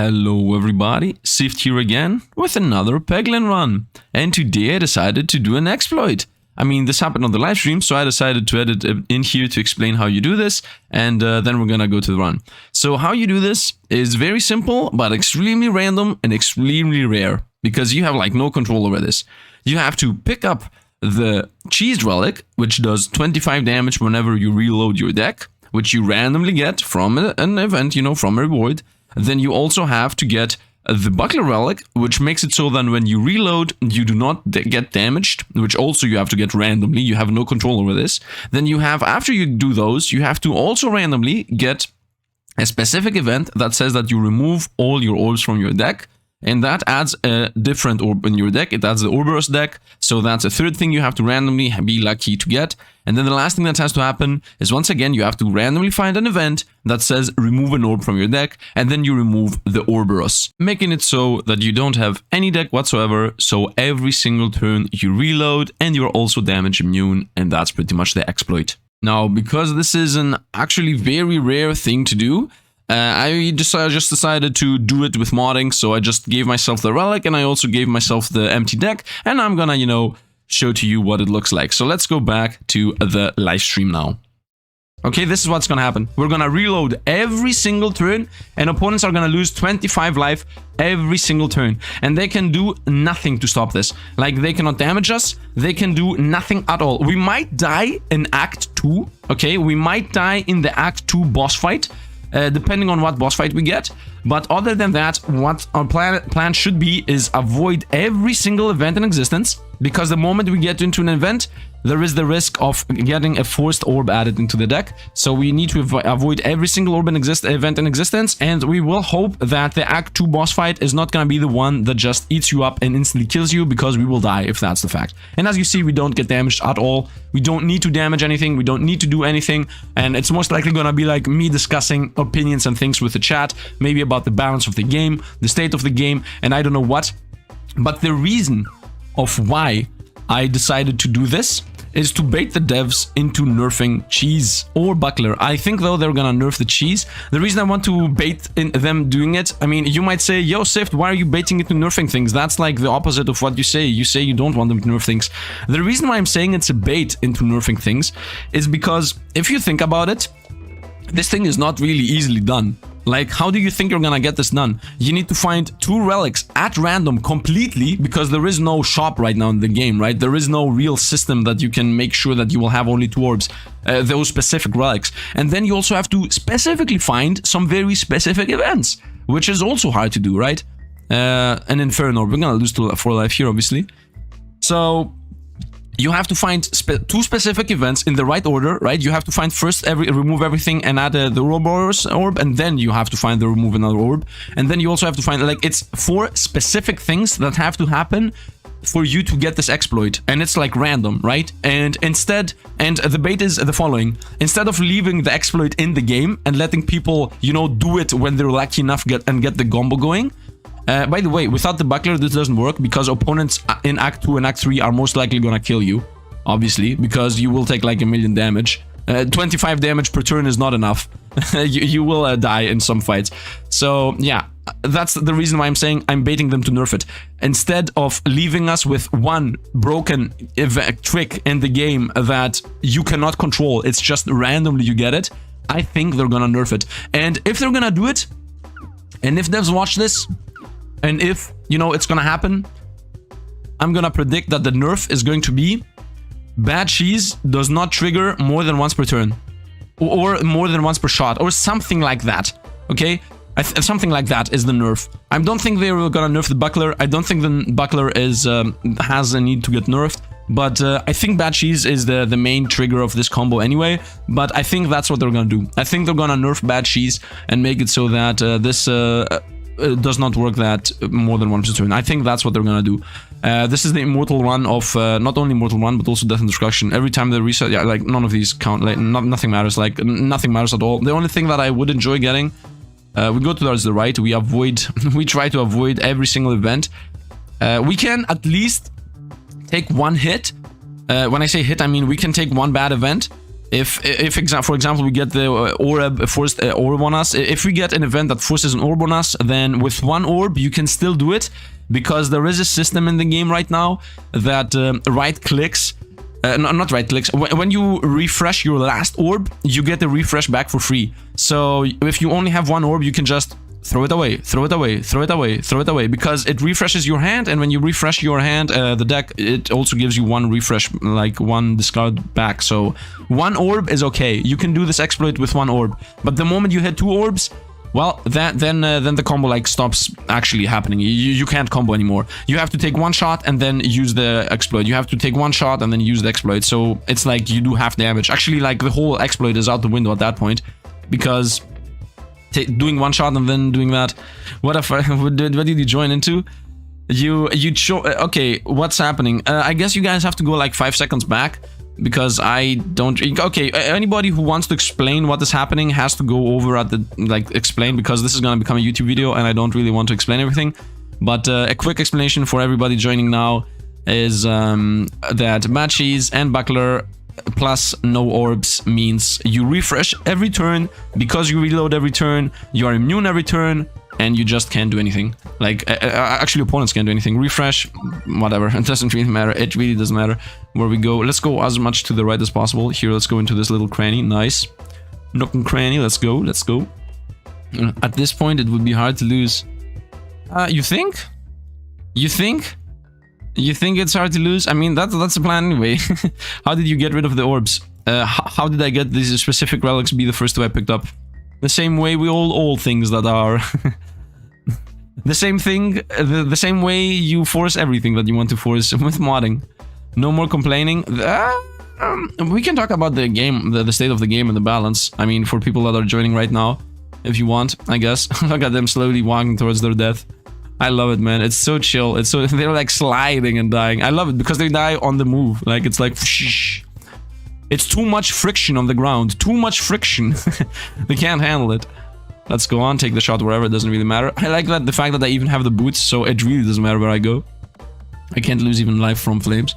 Hello everybody, Sifd here again with another Peglin run. And today I decided to do an exploit. I mean, this happened on the live stream, so I decided to edit in here to explain how you do this, and then we're gonna go to the run. So how you do this is very simple, but extremely random and extremely rare, because you have like no control over this. You have to pick up the cheese relic, which does 25 damage whenever you reload your deck, which you randomly get from an event, you know, from a reward. Then you also have to get the buckler relic, which makes it so that when you reload, you do not get damaged, which also you have to get randomly. You have no control over this. Then you have, after you do those, you have to also randomly get a specific event that says that you remove all your orbs from your deck. And that adds a different orb in your deck. It adds the Ouroboros deck. So that's a third thing you have to randomly be lucky to get. And then the last thing that has to happen is, once again, you have to randomly find an event that says remove an orb from your deck. And then you remove the Ouroboros, making it so that you don't have any deck whatsoever. So every single turn you reload and you're also damage immune. And that's pretty much the exploit. Now, because this is an actually very rare thing to do, I just decided to do it with modding, so I just gave myself the relic and I also gave myself the empty deck, and I'm gonna, you know, show to you what it looks like. So let's go back to the live stream now. Okay, this is what's gonna happen. We're gonna reload every single turn, and opponents are gonna lose 25 life every single turn. And they can do nothing to stop this. Like, they cannot damage us, they can do nothing at all. We might die in Act 2, okay? We might die in the Act 2 boss fight, depending on what boss fight we get. But other than that, what our plan should be is avoid every single event in existence, because the moment we get into an event, there is the risk of getting a forced orb added into the deck. So we need to avoid every single orb event in existence, and we will hope that the Act 2 boss fight is not going to be the one that just eats you up and instantly kills you, because we will die if that's the fact. And as you see, we don't get damaged at all. We don't need to damage anything, we don't need to do anything, and it's most likely going to be like me discussing opinions and things with the chat, maybe about the balance of the game, the state of the game, and I don't know what. But the reason of why I decided to do this is to bait the devs into nerfing cheese or buckler. I think, though, they're gonna nerf the cheese. The reason I want to bait in them doing it, I mean, you might say, yo, Sifd, why are you baiting into nerfing things? That's like the opposite of what you say. You say you don't want them to nerf things. The reason why I'm saying it's a bait into nerfing things is because, if you think about it, this thing is not really easily done. Like, how do you think you're gonna get this done? You need to find 2 relics at random completely, because there is no shop right now in the game, right? There is no real system that you can make sure that you will have only 2 orbs, those specific relics. And then you also have to specifically find some very specific events, which is also hard to do, right? An Inferno. We're gonna lose 4 life here, obviously. So you have to find 2 specific events in the right order, right? You have to find first remove everything and add the Ouroboros orb, and then you have to find the remove another orb. And then you also have to find, like, it's 4 specific things that have to happen for you to get this exploit, and it's like random, right? And instead, and the bait is the following: instead of leaving the exploit in the game and letting people, you know, do it when they're lucky enough get the combo going. By the way, without the buckler, this doesn't work, because opponents in Act 2 and Act 3 are most likely gonna kill you, obviously, because you will take like 1,000,000 damage. 25 damage per turn is not enough. you will die in some fights. So yeah, that's the reason why I'm saying I'm baiting them to nerf it. Instead of leaving us with one broken trick in the game that you cannot control, it's just randomly you get it, I think they're gonna nerf it. And if they're gonna do it, and if devs watch this, and if, you know, it's gonna happen, I'm gonna predict that the nerf is going to be bad cheese does not trigger more than once per turn, or more than once per shot, or something like that, okay? Something like that is the nerf. I don't think they're gonna nerf the buckler. I don't think the buckler is has a need to get nerfed, but I think bad cheese is the main trigger of this combo anyway. But I think that's what they're gonna do. I think they're gonna nerf bad cheese and make it so that this does not work that more than once per turn. I think that's what they're gonna do. This is the immortal run of not only immortal run, but also death and destruction. Every time they reset, yeah, like none of these count. Like nothing matters. Like nothing matters at all. The only thing that I would enjoy getting, we go towards the right. We try to avoid every single event. We can at least take 1 hit. When I say hit, I mean we can take 1 bad event, For example, we get the orb forced orb on us. If we get an event that forces an orb on us, then with one orb you can still do it, because there is a system in the game right now that right clicks. Not right clicks. When you refresh your last orb, you get the refresh back for free. So if you only have one orb, you can just throw it away, throw it away, throw it away, throw it away, because it refreshes your hand, and when you refresh your hand, the deck, it also gives you one refresh, like one discard back. So one orb is okay. You can do this exploit with one orb, but the moment you hit 2 orbs, well, then the combo like stops actually happening. You can't combo anymore. You have to take one shot and then use the exploit. You have to take one shot and then use the exploit. So it's like you do half damage. Actually, like the whole exploit is out the window at that point, because doing one shot and then doing that. What did you join into? Okay, what's happening? I guess you guys have to go like 5 seconds back, because I don't... Okay, anybody who wants to explain what is happening has to go over at the... Like, explain, because this is gonna become a YouTube video, and I don't really want to explain everything. But a quick explanation for everybody joining now is that matches and buckler plus no orbs means you refresh every turn, because you reload every turn, you are immune every turn, and you just can't do anything. Like, actually opponents can't do anything. Refresh, whatever, it doesn't really matter. It really doesn't matter where we go. Let's go as much to the right as possible. Here, let's go into this little cranny. Nice. Nook and cranny, let's go, let's go. At this point, it would be hard to lose. You think? You think? You think it's hard to lose? I mean, that's the plan anyway. How did you get rid of the orbs? How did I get these specific relics be the first 2 I picked up? The same way we all things that are... the same thing, the same way you force everything that you want to force with modding. No more complaining. We can talk about the game, the state of the game and the balance. I mean, for people that are joining right now, if you want, I guess. Look at them slowly walking towards their death. I love it, man. It's so chill. It's so... They're like sliding and dying. I love it because they die on the move. Like, it's like... It's too much friction on the ground. Too much friction. They can't handle it. Let's go on, take the shot wherever, it doesn't really matter. I like that the fact that I even have the boots, so it really doesn't matter where I go. I can't lose even life from flames.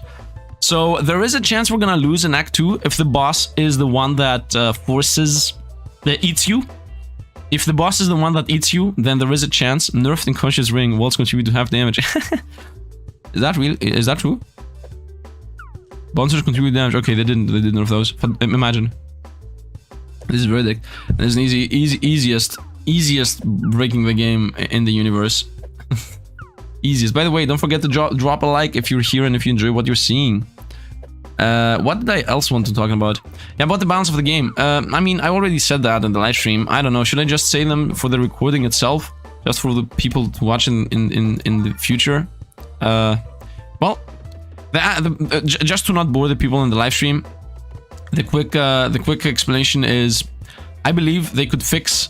So there is a chance we're gonna lose in Act 2 if the boss is the one that eats you. If the boss is the one that eats you, then there is a chance. Nerfed Unconscious Ring, walls contribute to half damage. Is that real? Is that true? Bouncers contribute damage. Okay, they did nerf those. But imagine. This is verdict. There's an easiest breaking the game in the universe. Easiest. By the way, don't forget to drop a like if you're here and if you enjoy what you're seeing. What did I else want to talk about? Yeah, about the balance of the game. I mean, I already said that in the live stream. I don't know. Should I just say them for the recording itself? Just for the people to watch in the future? Well, just to not bore the people in the live stream, the quick explanation is, I believe they could fix.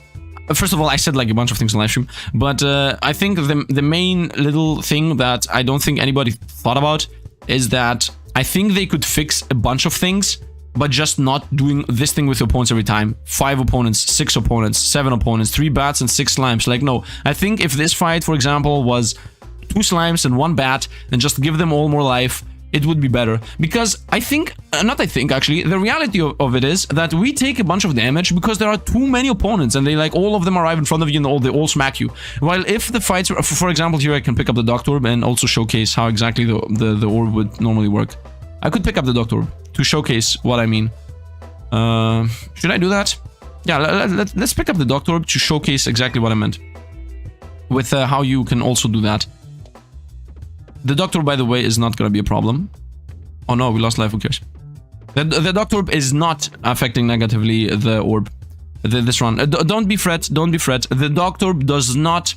First of all, I said like a bunch of things in live stream, but I think the main little thing that I don't think anybody thought about is that I think they could fix a bunch of things, but just not doing this thing with opponents every time. 5 opponents, 6 opponents, 7 opponents, 3 bats and 6 slimes. Like, no, I think if this fight, for example, was 2 slimes and 1 bat, and just give them all more life, it would be better. Because I think, actually, the reality of it is that we take a bunch of damage because there are too many opponents and they like all of them arrive in front of you and they all smack you. While if the fights, for example, here I can pick up the Doctor Orb and also showcase how exactly the orb would normally work. I could pick up the Doctor Orb to showcase what I mean. Should I do that? Yeah, let's pick up the Doctor Orb to showcase exactly what I meant. With how you can also do that. The Doctor Orb, by the way, is not going to be a problem. Oh no, we lost life, who cares? The Doctor Orb is not affecting negatively the orb. This run. Don't be fret, don't be fret. The Doctor Orb does not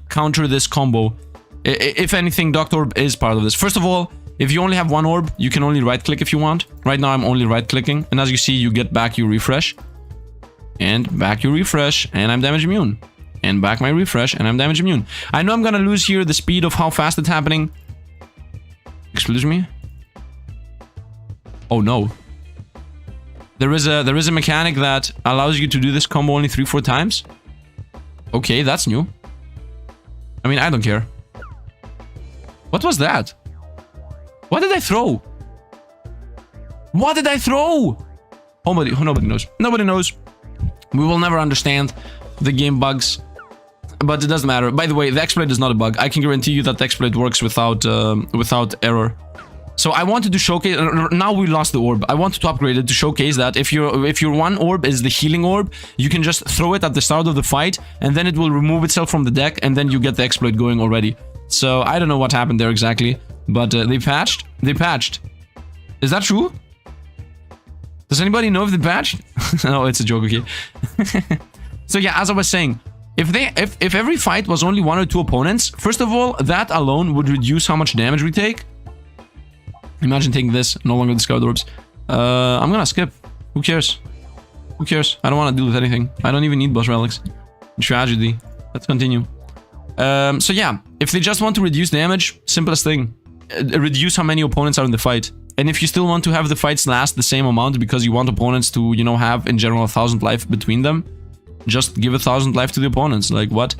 counter this combo. If anything, Doctor Orb is part of this. First of all, if you only have 1 orb, you can only right-click if you want. Right now, I'm only right-clicking. And as you see, you get back your refresh. And back your refresh, and I'm damage immune. And back my refresh, and I'm damage immune. I know I'm gonna lose here the speed of how fast it's happening. Excuse me? Oh no. There is a mechanic that allows you to do this combo only 3-4 times. Okay, that's new. I mean, I don't care. What was that? What did I throw? What did I throw? Nobody knows. Nobody knows. We will never understand the game bugs. But it doesn't matter. By the way, the exploit is not a bug. I can guarantee you that the exploit works without error. So I wanted to showcase. Now we lost the orb. I wanted to upgrade it to showcase that if your one orb is the healing orb, you can just throw it at the start of the fight, and then it will remove itself from the deck, and then you get the exploit going already. So I don't know what happened there exactly, but they patched. They patched. Is that true? Does anybody know if they patched? No, it's a joke. Okay. So yeah, as I was saying. If every fight was only 1 or 2 opponents, first of all, that alone would reduce how much damage we take. Imagine taking this, no longer discard orbs. I'm gonna skip. Who cares? Who cares? I don't want to deal with anything. I don't even need boss relics. Tragedy. Let's continue. So yeah, if they just want to reduce damage, simplest thing. Reduce how many opponents are in the fight. And if you still want to have the fights last the same amount because you want opponents to, you know, have in general 1,000 life between them, just give 1,000 life to the opponents. Like, what?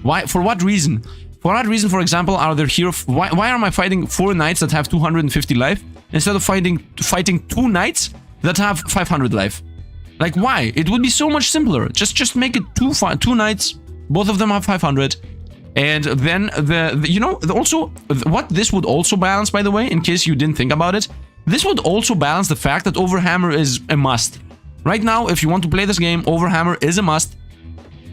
Why? For what reason? For what reason, for example, are there here... Why am I fighting 4 knights that have 250 life instead of fighting 2 knights that have 500 life? Like, why? It would be so much simpler. Just make it 2 knights. Both of them have 500. And then also, what this would also balance, by the way, in case you didn't think about it, this would also balance the fact that Overhammer is a must. Right now, if you want to play this game, Overhammer is a must.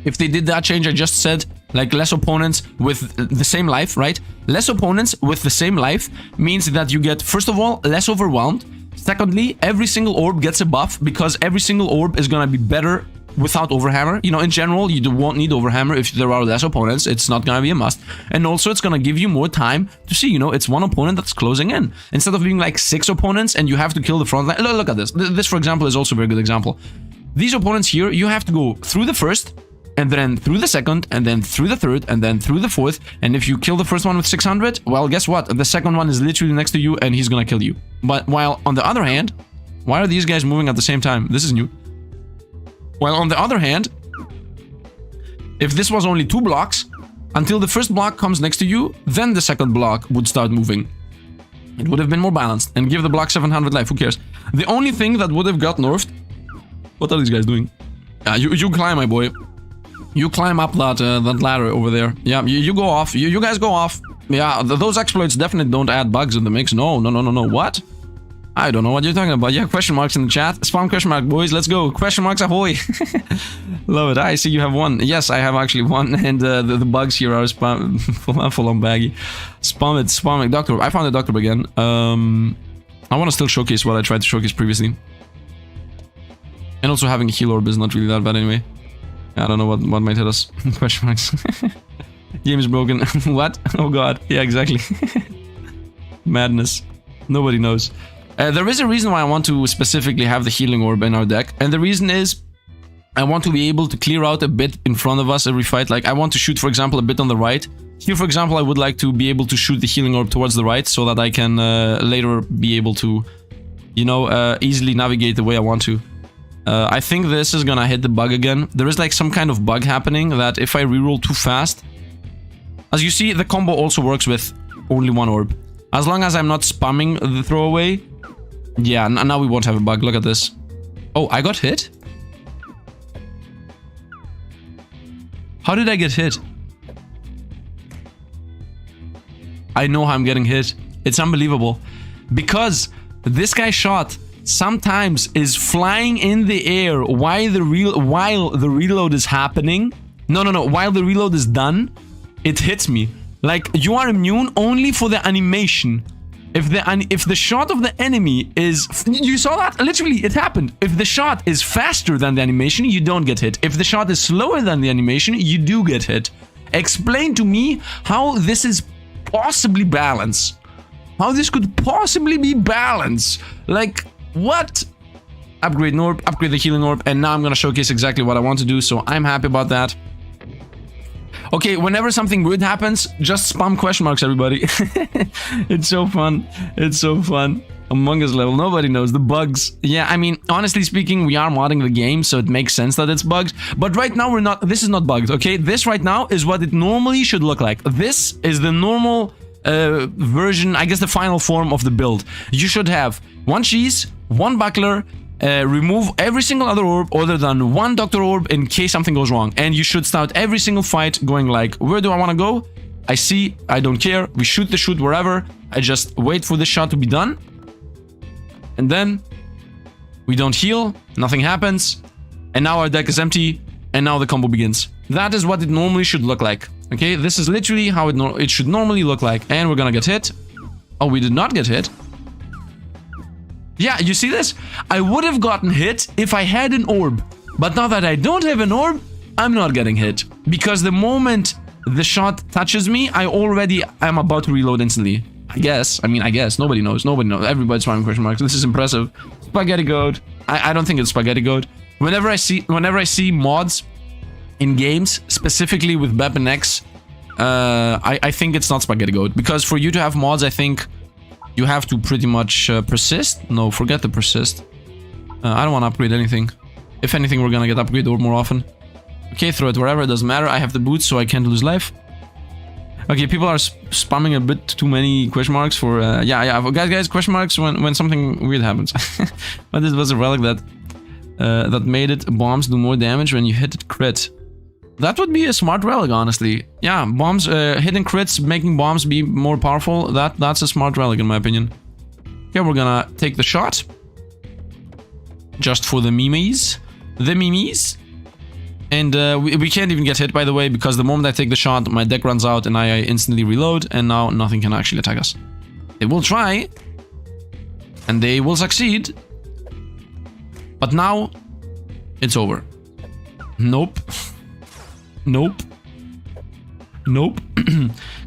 If they did that change I just said, like less opponents with the same life, right? Less opponents with the same life means that you get, first of all, less overwhelmed. Secondly, every single orb gets a buff because every single orb is gonna be better without Overhammer. You know, in general, you won't need Overhammer if there are less opponents. It's not gonna be a must. And also, it's gonna give you more time to see, you know, it's one opponent that's closing in. Instead of being like 6 opponents and you have to kill the front line. Look at this. This, for example, is also a very good example. These opponents here, you have to go through the first, and then through the second, and then through the third, and then through the fourth. And if you kill the first one with 600, well, guess what? The second one is literally next to you, and he's gonna kill you. But while on the other hand, why are these guys moving at the same time? This is new. While on the other hand, if this was only 2 blocks, until the first block comes next to you, then the second block would start moving. It would have been more balanced and give the block 700 life. Who cares? The only thing that would have got nerfed... What are these guys doing? You climb, my boy. You climb up that ladder over there. Yeah, you go off. You guys go off. Yeah, those exploits definitely don't add bugs in the mix. No. What? I don't know what you're talking about. Yeah, question marks in the chat. Spam question mark, boys. Let's go. Question marks ahoy. Love it. I see you have 1. Yes, I have actually 1. And the bugs here are spam full on baggy. Spam it. Doctor. I found the doctor again. I want to still showcase what I tried to showcase previously. And also having a heal orb is not really that bad anyway. I don't know what might hit us. Question marks. Game is broken. What? Oh god. Yeah, exactly. Madness. Nobody knows. There is a reason why I want to specifically have the healing orb in our deck. And the reason is I want to be able to clear out a bit in front of us every fight. Like I want to shoot, for example, a bit on the right. Here, for example, I would like to be able to shoot the healing orb towards the right so that I can later be able to, you know, easily navigate the way I want to. I think this is gonna hit the bug again. There is like some kind of bug happening that if I reroll too fast... As you see, the combo also works with only 1 orb. As long as I'm not spamming the throwaway... Yeah, now we won't have a bug. Look at this. Oh, I got hit? How did I get hit? I know how I'm getting hit. It's unbelievable. Because this guy shot... sometimes is flying in the air while the reload is happening. No. While the reload is done, it hits me. Like, you are immune only for the animation. If the shot of the enemy is... You saw that? Literally, it happened. If the shot is faster than the animation, you don't get hit. If the shot is slower than the animation, you do get hit. Explain to me how this is possibly balanced. How this could possibly be balanced. Like... What? Upgrade an orb, upgrade the healing orb, and now I'm gonna showcase exactly what I want to do, so I'm happy about that. Okay, whenever something weird happens, just spam question marks, everybody. It's so fun. It's so fun. Among Us level, nobody knows. The bugs. Yeah, I mean, honestly speaking, we are modding the game, so it makes sense that it's bugged. But right now, we're not... This is not bugged, okay? This right now is what it normally should look like. This is the normal version, I guess the final form of the build. You should have 1 cheese, 1 buckler, remove every single other orb other than one Doctor Orb in case something goes wrong. And you should start every single fight going like, where do I want to go? I see, I don't care. We shoot the shoot wherever. I just wait for the shot to be done. And then we don't heal, nothing happens. And now our deck is empty, and now the combo begins. That is what it normally should look like. Okay, this is literally how it should normally look like. And we're gonna get hit. Oh, we did not get hit. Yeah, you see this? I would have gotten hit if I had an orb. But now that I don't have an orb, I'm not getting hit. Because the moment the shot touches me, I already am about to reload instantly. I guess. I mean, I guess. Nobody knows. Nobody knows. Everybody's spamming question marks. This is impressive. Spaghetti goat. I don't think it's spaghetti goat. Whenever I see mods in games, specifically with Bep and X, I think it's not spaghetti goat. Because for you to have mods, I think you have to pretty much persist. No, forget the persist. I don't want to upgrade anything. If anything, we're gonna get upgrade orb more often. Okay, throw it wherever, it doesn't matter. I have the boots, so I can't lose life. Okay, people are spamming a bit too many question marks for... yeah, guys, question marks when something weird happens. But this was a relic that made it bombs do more damage when you hit it crit. That would be a smart relic, honestly. Yeah, bombs, hitting crits, making bombs be more powerful. That's a smart relic, in my opinion. Okay, we're gonna take the shot. Just for the memes. The memes. And we can't even get hit, by the way, because the moment I take the shot, my deck runs out and I instantly reload, and now nothing can actually attack us. They will try, and they will succeed, but now it's over. Nope. Nope. Nope.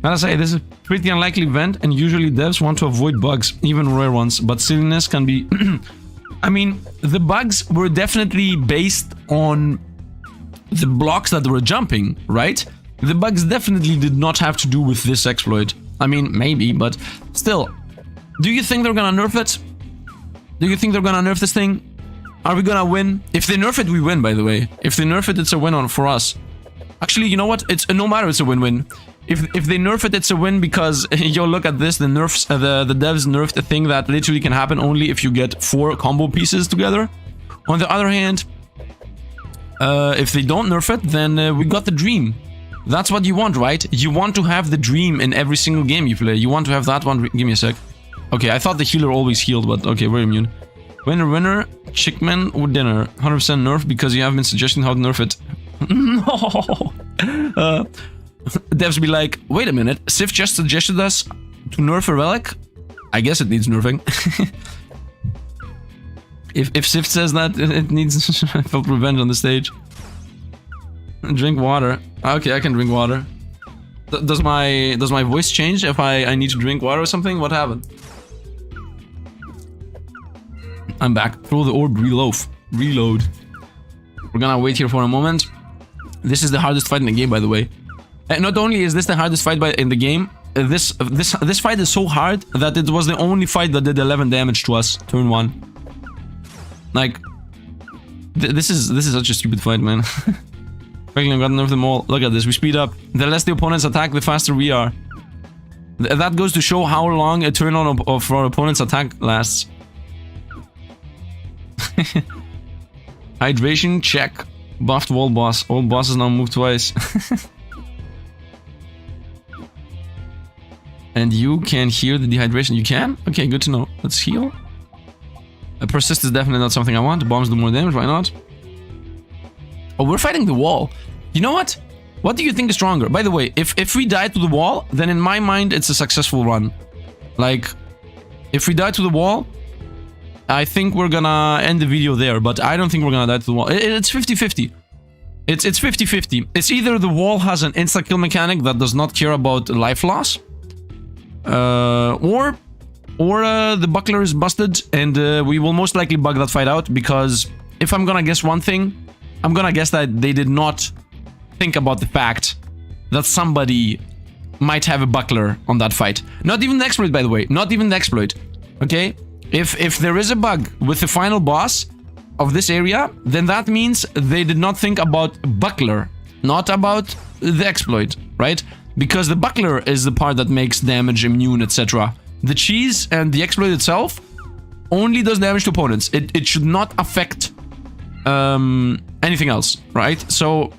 Gotta say, this is a pretty unlikely event, and usually devs want to avoid bugs, even rare ones, but silliness can be... I mean, the bugs were definitely based on the blocks that were jumping, right? The bugs definitely did not have to do with this exploit. I mean, maybe, but still. Do you think they're gonna nerf it? Do you think they're gonna nerf this thing? Are we gonna win? If they nerf it, we win, by the way. If they nerf it, it's a win for us. Actually, you know what? It's no matter, it's a win-win. If they nerf it, it's a win because, yo, look at this. The nerfs, the devs nerfed a thing that literally can happen only if you get 4 combo pieces together. On the other hand, if they don't nerf it, then we got the dream. That's what you want, right? You want to have the dream in every single game you play. You want to have that one. Give me a sec. Okay, I thought the healer always healed, but okay, we're immune. Winner, chickman or dinner. 100% nerf because you have been suggesting how to nerf it. No. Devs be like, wait a minute, Sifd just suggested us to nerf a relic? I guess it needs nerfing. If Sifd says that, it needs... I felt revenge on the stage. Drink water. Okay, I can drink water. Does my voice change if I need to drink water or something? What happened? I'm back. Throw the orb, reload. We're gonna wait here for a moment. This is the hardest fight in the game, by the way. And not only is this the hardest fight in the game, this fight is so hard that it was the only fight that did 11 damage to us turn 1. Like, this is such a stupid fight, man. Peglin got nerfed them all. Look at this, we speed up. The less the opponents attack, the faster we are. That goes to show how long a turn on of our opponent's attack lasts. Hydration, check. Buffed wall boss. All bosses now move twice. And you can hear the dehydration. You can? Okay, good to know. Let's heal. A persist is definitely not something I want. Bombs do more damage, why not? Oh, we're fighting the wall. You know what? What do you think is stronger? By the way, if we die to the wall, then in my mind, it's a successful run. Like, if we die to the wall, I think we're gonna end the video there, but I don't think we're gonna die to the wall. It's 50-50. It's 50-50. It's either the wall has an insta-kill mechanic that does not care about life loss, or the buckler is busted, and we will most likely bug that fight out, because if I'm gonna guess one thing, I'm gonna guess that they did not think about the fact that somebody might have a buckler on that fight. Not even the exploit, by the way. Not even the exploit. Okay? If there is a bug with the final boss of this area, then that means they did not think about buckler, not about the exploit, right? Because the buckler is the part that makes damage, immune, etc. The cheese and the exploit itself only does damage to opponents. It should not affect anything else, right? So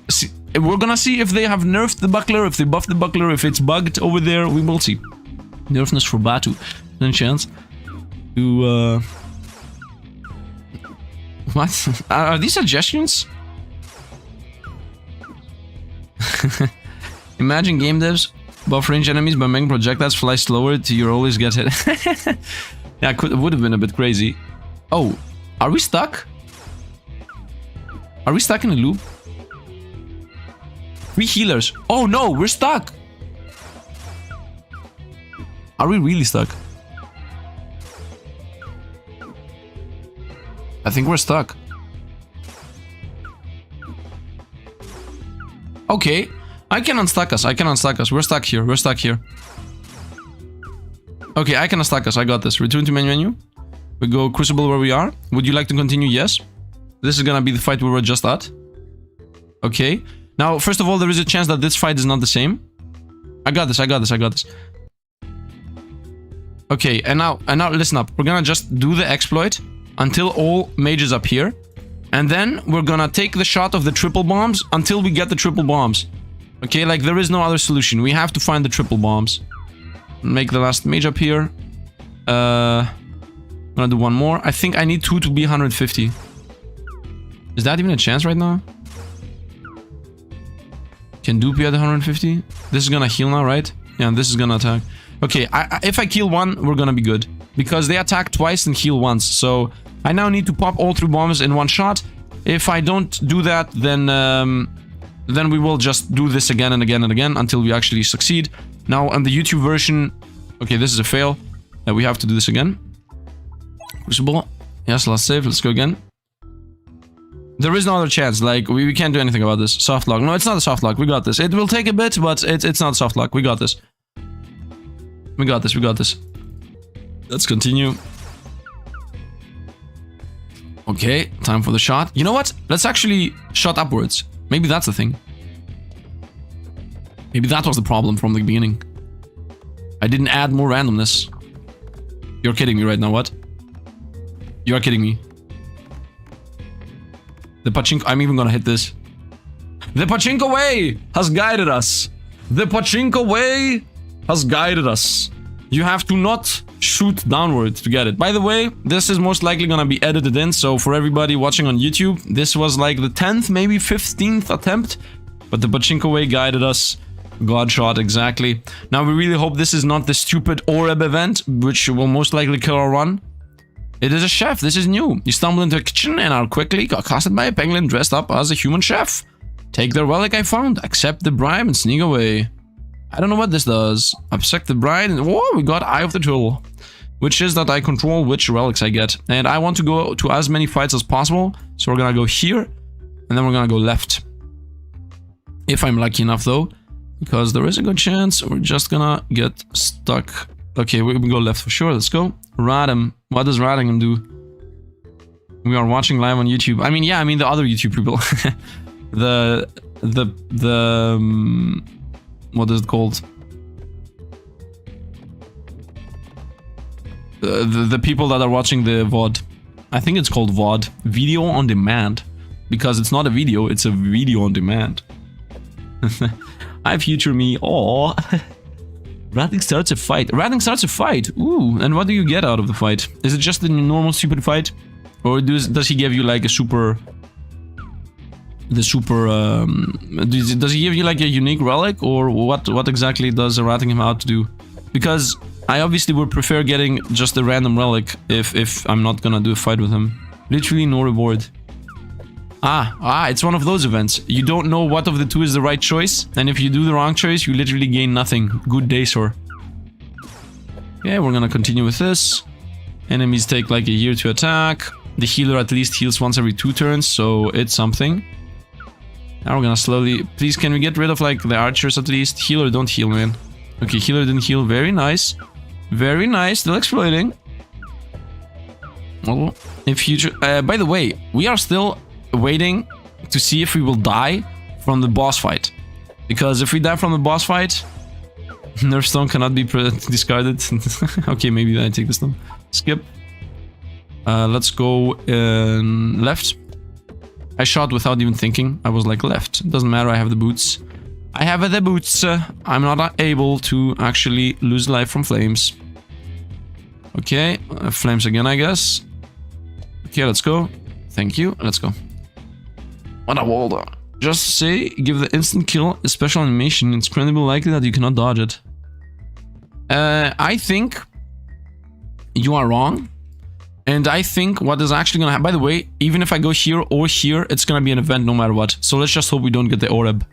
we're gonna see if they have nerfed the buckler, if they buffed the buckler, if it's bugged over there. We will see. Nerfness for Batu. No chance to what? Are these suggestions? Imagine game devs buff range enemies by making projectiles fly slower till you always get hit. Yeah, it would have been a bit crazy. Oh, are we stuck? Are we stuck in a loop? 3 healers. Oh no, we're stuck. Are we really stuck? I think we're stuck. Okay, I can unstuck us. I can unstuck us. We're stuck here. We're stuck here. Okay, I can unstuck us. I got this. Return to main menu. We go Crucible where we are. Would you like to continue? Yes. This is gonna be the fight we were just at. Okay. Now, first of all, there is a chance that this fight is not the same. I got this. I got this. I got this. Okay, and now listen up. We're gonna just do the exploit until all mages appear. And then we're gonna take the shot of the triple bombs until we get the triple bombs. Okay, like there is no other solution. We have to find the triple bombs. Make the last mage appear. I'm gonna do one more. I think I need 2 to be 150. Is that even a chance right now? Can Dupe at 150? This is gonna heal now, right? Yeah, this is gonna attack. Okay, if I kill one, we're gonna be good. Because they attack twice and heal once. So I now need to pop all 3 bombs in one shot. If I don't do that, then we will just do this again and again and again until we actually succeed. Now, on the YouTube version... Okay, this is a fail. We have to do this again. Crucible. Yes, last save. Let's go again. There is no other chance. Like, we can't do anything about this. Soft lock. No, it's not a soft lock. We got this. It will take a bit, but it's not a soft lock. We got this. We got this. We got this. Let's continue. Okay, time for the shot. You know what? Let's actually shot upwards. Maybe that's the thing. Maybe that was the problem from the beginning. I didn't add more randomness. You're kidding me right now, what? You are kidding me. The Pachinko... I'm even gonna hit this. The Pachinko way has guided us. The Pachinko way has guided us. You have to not shoot downward to get it. By the way, this is most likely gonna be edited in, so for everybody watching on YouTube, this was like the 10th, maybe 15th attempt, but the Pachinko way guided us. God shot, exactly. Now we really hope this is not the stupid orb event, which will most likely kill our run. It is a chef, this is new. You stumble into a kitchen and are quickly accosted by a Peglin dressed up as a human chef. Take the relic I found, accept the bribe and sneak away. I don't know what this does. Accept the bribe and... Whoa, we got Eye of the Tool. Which is that I control which relics I get. And I want to go to as many fights as possible. So we're gonna go here. And then we're gonna go left. If I'm lucky enough though. Because there is a good chance we're just gonna get stuck. Okay, we go left for sure. Let's go. Radham. What does Radham do? We are watching live on YouTube. I mean, yeah, I mean the other YouTube people. What is it called? The people that are watching the VOD. I think it's called VOD. Video on demand. Because it's not a video, it's a video on demand. Hi, future me. Aww. Radham starts a fight. Radham starts a fight. Ooh, and what do you get out of the fight? Is it just a normal stupid fight? Or does he give you like a super... does he give you like a unique relic? Or what exactly does ratting him out to do? Because I obviously would prefer getting just a random relic if I'm not gonna do a fight with him. Literally no reward. It's one of those events. You don't know what of the two is the right choice, and if you do the wrong choice, you literally gain nothing. Good day, sir. Okay, we're gonna continue with this. Enemies take like a year to attack. The healer at least heals once every 2 turns, so it's something. Now we're gonna slowly... Please, can we get rid of like the archers at least? Healer, don't heal, man. Okay, healer didn't heal. Very nice. Very nice. Still exploiting. Well, in future... by the way, we are still waiting to see if we will die from the boss fight. Because if we die from the boss fight, Nerf Stone cannot be discarded. Okay, maybe I take this one. Skip. Let's go left. I shot without even thinking. I was like left. Doesn't matter, I have the boots. I have the boots. I'm not able to actually lose life from flames. Okay, flames again, I guess. Okay, let's go. Thank you. Let's go. What a wall. Just say, give the instant kill a special animation. It's incredibly likely that you cannot dodge it. I think you are wrong. And I think what is actually gonna happen, by the way, even if I go here or here, it's gonna be an event no matter what. So let's just hope we don't get the orb.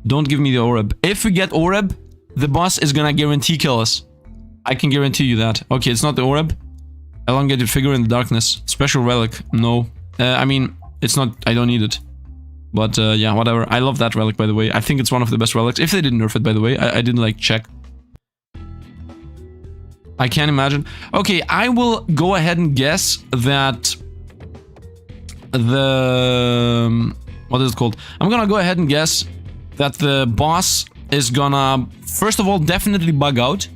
Don't give me the orb. If we get orb, the boss is gonna guarantee kill us. I can guarantee you that. Okay, it's not the orb. Elongated figure in the darkness. Special relic. No. I mean, it's not, I don't need it. But yeah, whatever. I love that relic, by the way. I think it's one of the best relics. If they didn't nerf it, by the way. I didn't like check. I can't imagine. Okay, I will go ahead and guess that the... What is it called? I'm gonna go ahead and guess that the boss is gonna, first of all, definitely bug out.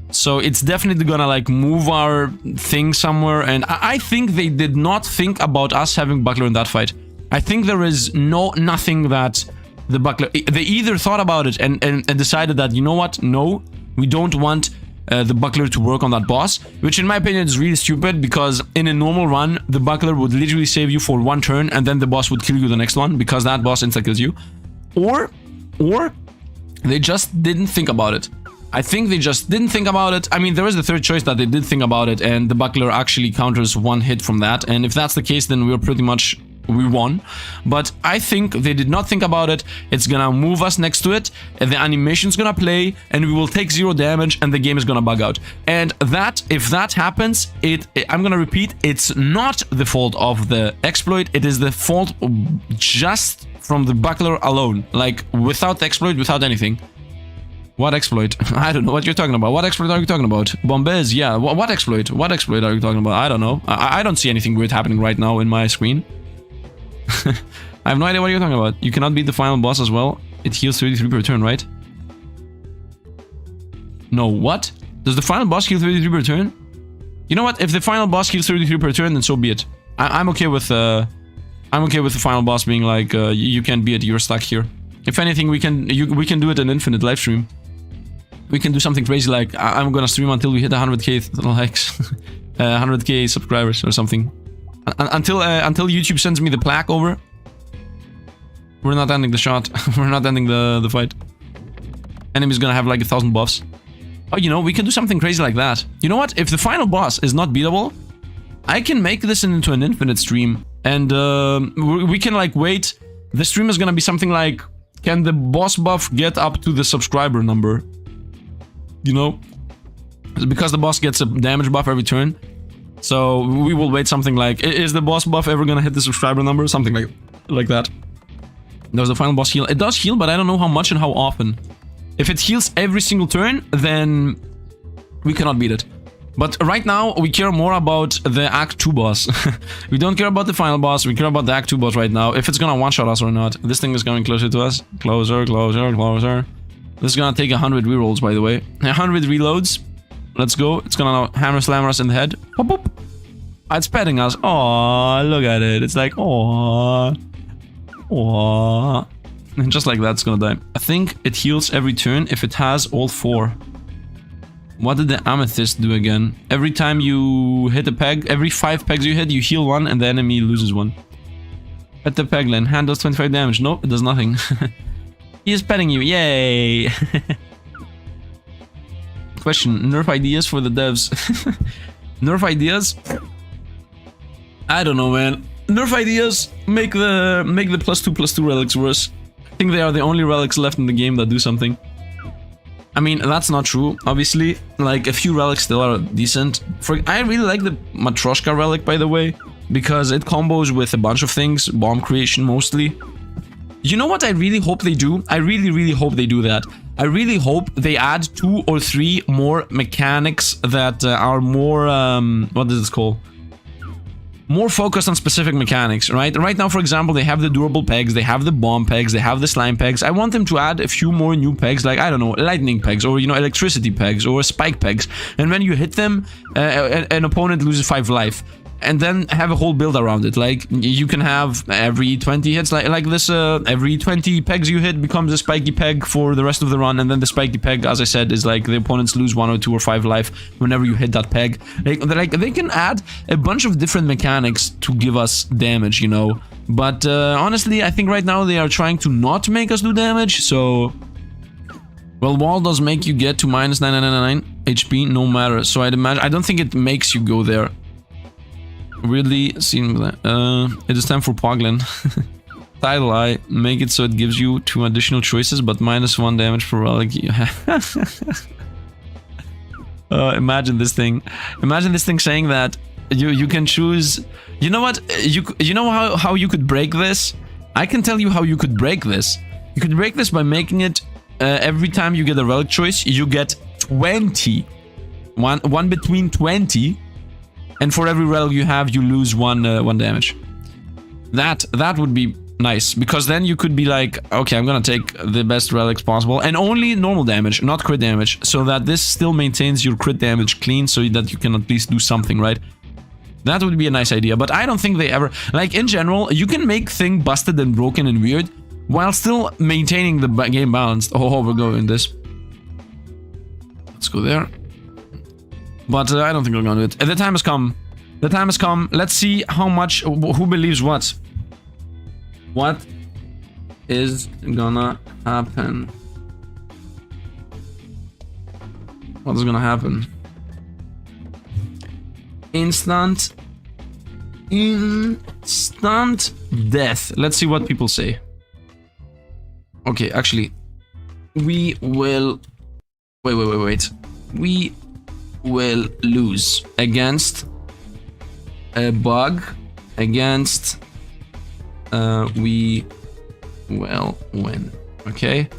So it's definitely gonna like move our thing somewhere. And I think they did not think about us having buckler in that fight. I think there is nothing that the buckler... They either thought about it and decided that, you know what? No, we don't want... the buckler to work on that boss, which in my opinion is really stupid, because in a normal run the buckler would literally save you for one turn and then the boss would kill you the next one, because that boss insta kills you. Or they just didn't think about it. I think they just didn't think about it. I mean, there is the third choice that they did think about it, and the buckler actually counters one hit from that, and if that's the case, then we're pretty much... we won. But I think they did not think about it. It's gonna move us next to it, and the animation's gonna play, and we will take 0 damage, and the game is gonna bug out. And that, if that happens, I'm gonna repeat, it's not the fault of the exploit, it is the fault just from the buckler alone. Like, without the exploit, without anything. What exploit? I don't know what you're talking about. What exploit are you talking about? Bombez, yeah. What exploit? What exploit are you talking about? I don't know. I don't see anything weird happening right now in my screen. I have no idea what you're talking about. You cannot beat the final boss as well. It heals 33 per turn, right? No, what? Does the final boss heal 33 per turn? You know what? If the final boss heals 33 per turn, then so be it. I'm okay with the final boss being like, you can't beat it, you're stuck here. If anything, we can do it in infinite live stream. We can do something crazy like, I'm gonna stream until we hit 100k likes, 100k subscribers or something. Until YouTube sends me the plaque over, we're not ending the shot. We're not ending the fight. Enemy's gonna have like 1,000 buffs. Oh, you know, we can do something crazy like that. You know what? If the final boss is not beatable, I can make this into an infinite stream. And we can like wait. The stream is gonna be something like, can the boss buff get up to the subscriber number? You know? Because the boss gets a damage buff every turn. So we will wait something like, is the boss buff ever gonna hit the subscriber number? Something like that. Does the final boss heal? It does heal, but I don't know how much and how often. If it heals every single turn, then we cannot beat it. But right now, we care more about the Act 2 boss. We don't care about the final boss, we care about the Act 2 boss right now. If it's gonna one-shot us or not. This thing is coming closer to us. Closer, closer, closer. This is gonna take 100 rerolls, by the way. 100 reloads. Let's go. It's gonna hammer slam us in the head. Hop, hop. It's petting us. Aww, look at it. It's like, aww. Aww. And just like that, it's gonna die. I think it heals every turn if it has all 4. What did the amethyst do again? Every time you hit a peg, every 5 pegs you hit, you heal 1 and the enemy loses 1. Pet the Peglin. Hand does 25 damage. Nope, it does nothing. He is petting you. Yay! Question, nerf ideas for the devs. Nerf ideas? I don't know, man. Nerf ideas make the +2/+2 relics worse. I think they are the only relics left in the game that do something. I mean, that's not true, obviously. Like, a few relics still are decent. I really like the Matryoshka relic, by the way, because it combos with a bunch of things, bomb creation mostly. You know what I really hope they do? I really hope they do that. I really hope they add 2 or 3 more mechanics that are more, what is this called? More focused on specific mechanics, right? Right now, for example, they have the durable pegs, they have the bomb pegs, they have the slime pegs. I want them to add a few more new pegs, like, I don't know, lightning pegs, or, you know, electricity pegs, or spike pegs. And when you hit them, an opponent loses 5 life. and then have a whole build around it. Like, you can have every 20 hits, like this, every 20 pegs you hit becomes a spiky peg for the rest of the run, and then the spiky peg, as I said, is like the opponents lose 1 or 2 or 5 life whenever you hit that peg. Like they can add a bunch of different mechanics to give us damage, you know. But honestly, I think right now they are trying to not make us do damage, so... Well, wall does make you get to minus 9999 HP no matter, so I'd imagine... I don't think it makes you go there. Really, seems that... it is time for Peglin. Title I, make it so it gives you 2 additional choices, but minus 1 damage per relic. Imagine this thing. Imagine this thing saying that you can choose... You know what? You know how you could break this? I can tell you how you could break this. You could break this by making it every time you get a relic choice, you get 20. One between 20. And for every relic you have, you lose one damage. That would be nice, because then you could be like, okay, I'm gonna take the best relics possible, and only normal damage, not crit damage, so that this still maintains your crit damage clean, so that you can at least do something, right? That would be a nice idea, but I don't think they ever... Like, in general, you can make thing busted and broken and weird, while still maintaining the game balanced. Oh, we're going this. Let's go there. But I don't think we're gonna do it. The time has come. The time has come. Let's see how much... Who believes what? What is gonna happen? What is gonna happen? Instant death. Let's see what people say. Okay, actually, we will... Wait. We will lose against a bug. Against... we will win. Okay?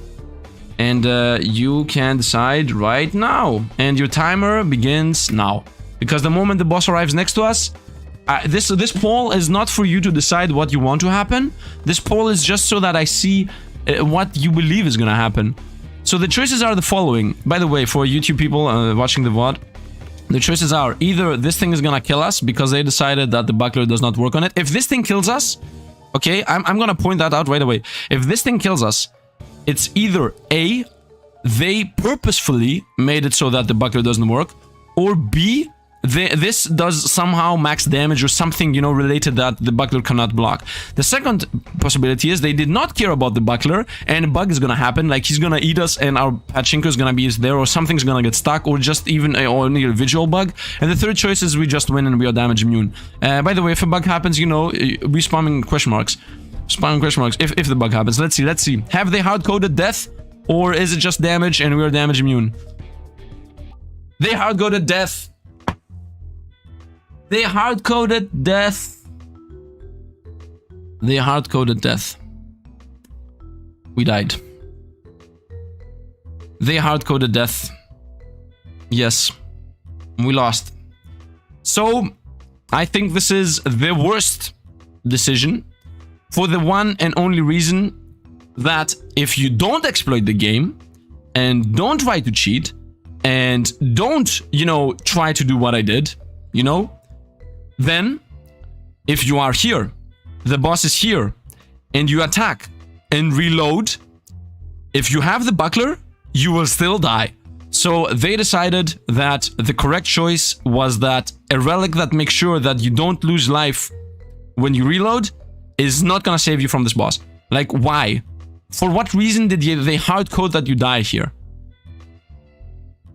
And you can decide right now. And your timer begins now. Because the moment the boss arrives next to us, this poll is not for you to decide what you want to happen. This poll is just so that I see what you believe is gonna happen. So the choices are the following. By the way, for YouTube people watching the VOD, the choices are either this thing is gonna kill us because they decided that the buckler does not work on it. If this thing kills us, okay, I'm gonna point that out right away. If this thing kills us, it's either A, they purposefully made it so that the buckler doesn't work, or B, this does somehow max damage or something, you know, related that the buckler cannot block. The second possibility is they did not care about the buckler and a bug is gonna happen, like he's gonna eat us and our pachinko is gonna be there, or something's gonna get stuck, or just even only a visual bug. And the third choice is we just win and we are damage immune. By the way, if a bug happens, you know, we spamming question marks. Spamming question marks if the bug happens. Let's see. Have they hard-coded death, or is it just damage and we are damage immune? They hard-coded death. They hard-coded death. They hard-coded death. We died. They hard-coded death. Yes. We lost. So, I think this is the worst decision for the one and only reason that if you don't exploit the game and don't try to cheat and don't, you know, try to do what I did, you know, then, if you are here, the boss is here, and you attack and reload, if you have the buckler, you will still die. So they decided that the correct choice was that a relic that makes sure that you don't lose life when you reload is not gonna save you from this boss. Like, why? For what reason did they hard-code that you die here?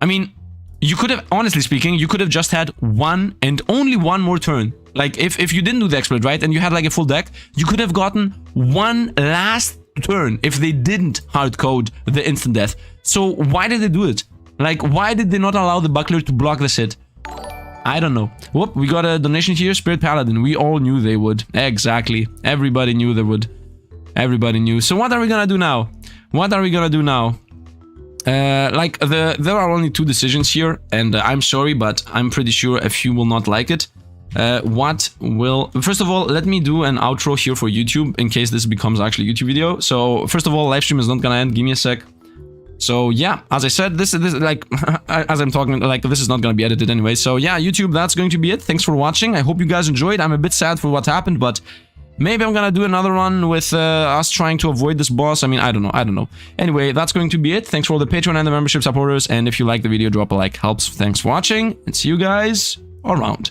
I mean... You could have, honestly speaking, you could have just had one and only one more turn. Like, if you didn't do the exploit, right, and you had like a full deck, you could have gotten one last turn if they didn't hard-code the instant death. So why did they do it? Like, why did they not allow the buckler to block this hit? I don't know. Whoop, we got a donation here, Spirit Paladin. We all knew they would. Exactly. Everybody knew they would. Everybody knew. So what are we gonna do now? What are we gonna do now? There are only 2 decisions here, and I'm sorry, but I'm pretty sure a few will not like it. First of all, let me do an outro here for YouTube in case this becomes actually a YouTube video. So first of all, live stream is not gonna end. Give me a sec. So yeah, as I said, this like, as I'm talking, like, this is not going to be edited anyway. So yeah, YouTube, that's going to be it. Thanks for watching. I hope you guys enjoyed. I'm a bit sad for what happened, but maybe I'm gonna do another one with us trying to avoid this boss. I mean, I don't know. Anyway, that's going to be it. Thanks for all the Patreon and the membership supporters. And if you like the video, drop a like. Helps. Thanks for watching, and see you guys around.